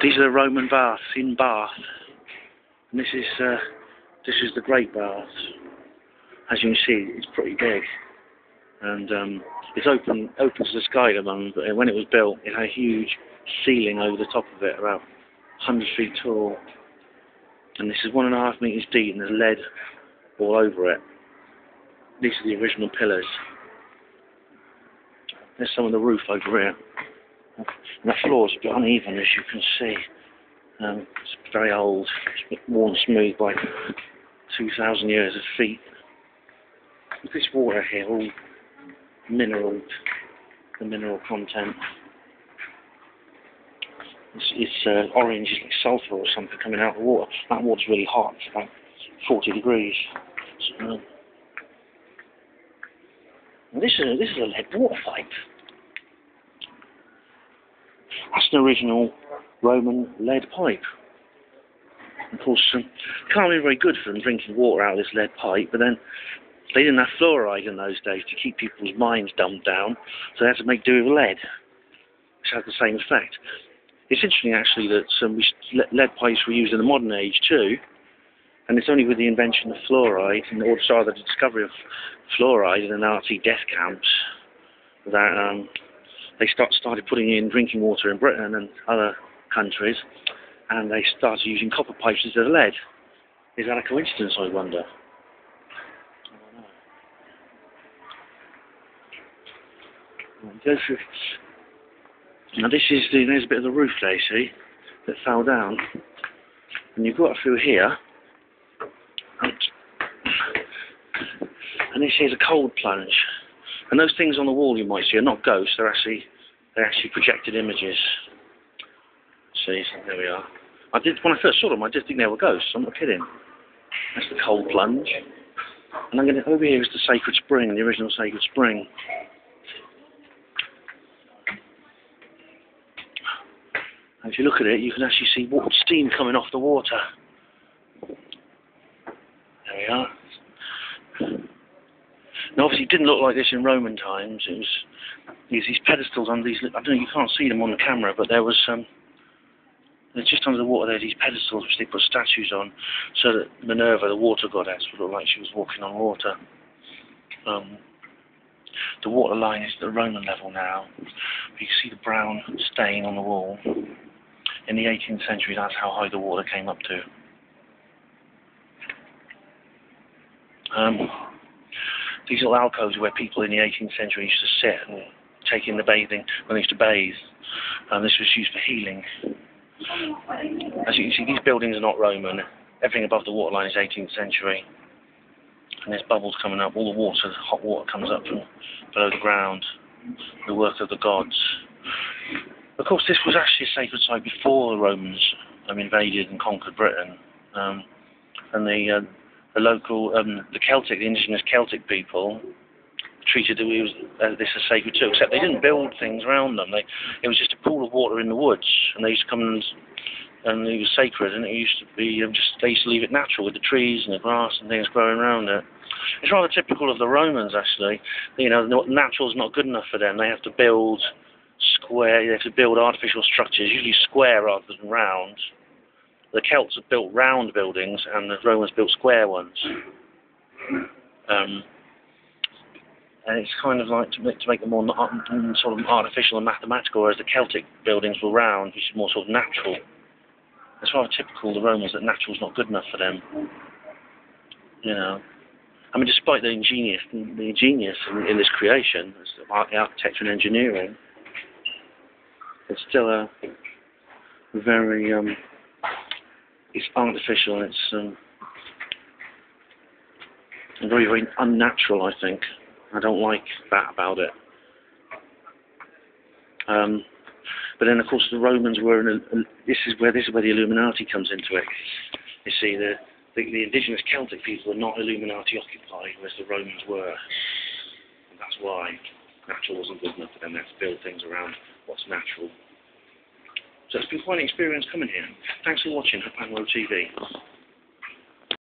These are the Roman baths in Bath, and this is the Great Bath. As you can see, it's pretty big, and it's open to the sky at the moment. But when it was built, it had a huge ceiling over the top of it, about 100 feet tall, and this is 1.5 meters deep, and there's lead all over it. These are the original pillars. There's some of the roof over here. And the floor's a bit uneven, as you can see. It's very old. It's worn smooth by 2,000 years of feet. This water here, all mineral, the mineral content. It's orange, it's like sulphur or something coming out of the water. That water's really hot. It's about 40 degrees. So, this is a lead water pipe. That's an original Roman lead pipe. Of course, it can't be very good for them drinking water out of this lead pipe, but then they didn't have fluoride in those days to keep people's minds dumbed down, so they had to make do with lead, which had the same effect. It's interesting, actually, that lead pipes were used in the modern age too, and it's only with the invention of fluoride, and also the discovery of fluoride in the Nazi death camps, that they started putting in drinking water in Britain and other countries, and they started using copper pipes instead of lead. Is that a coincidence, I wonder? Go through. Now there's a bit of the roof there, you see, that fell down, and you've got through here, and this here's a cold plunge, and those things on the wall you might see are not ghosts; they're actually projected images. See, so there we are. When I first saw them, I did think they were ghosts. I'm not kidding. That's the cold plunge, and over here is the sacred spring, the original sacred spring. And if you look at it, you can actually see steam coming off the water. There we are. Now, obviously, it didn't look like this in Roman times. It was these pedestals on these. I don't know. You can't see them on the camera, but there was just under the water. There are these pedestals which they put statues on, so that Minerva, the water goddess, would look like she was walking on water. The water line is at the Roman level now. You can see the brown stain on the wall. In the 18th century, that's how high the water came up to. These little alcoves where people in the 18th century used to sit and take in the bathing when they used to bathe. This was used for healing. As you can see, these buildings are not Roman. Everything above the waterline is 18th century. And there's bubbles coming up. All the water, hot water, comes up from below the ground. The work of the gods. Of course, this was actually a sacred site before the Romans invaded and conquered Britain. And the local, the Celtic, the indigenous Celtic people treated this as sacred too, except they didn't build things around them. It was just a pool of water in the woods, and they used to come and it was sacred, and it used to be they used to leave it natural with the trees and the grass and things growing around it. It's rather typical of the Romans, actually. You know, natural is not good enough for them. They have to build square. They have to build artificial structures, usually square rather than round. The Celts have built round buildings, and the Romans built square ones. And it's kind of like to make them more sort of artificial and mathematical, whereas the Celtic buildings were round, which is more sort of natural. It's rather typical of the Romans that natural's not good enough for them. You know, I mean, despite the genius in this creation, architecture and engineering, it's still a very it's artificial, and it's very, very unnatural, I think. I don't like that about it. But then, of course, the Romans were this is where the Illuminati comes into it. You see, the indigenous Celtic people were not Illuminati occupied, whereas the Romans were. And that's why natural wasn't good enough for them. They had to build things around what's natural. So it's been quite an experience coming here. Thanks for watching HPANWO TV.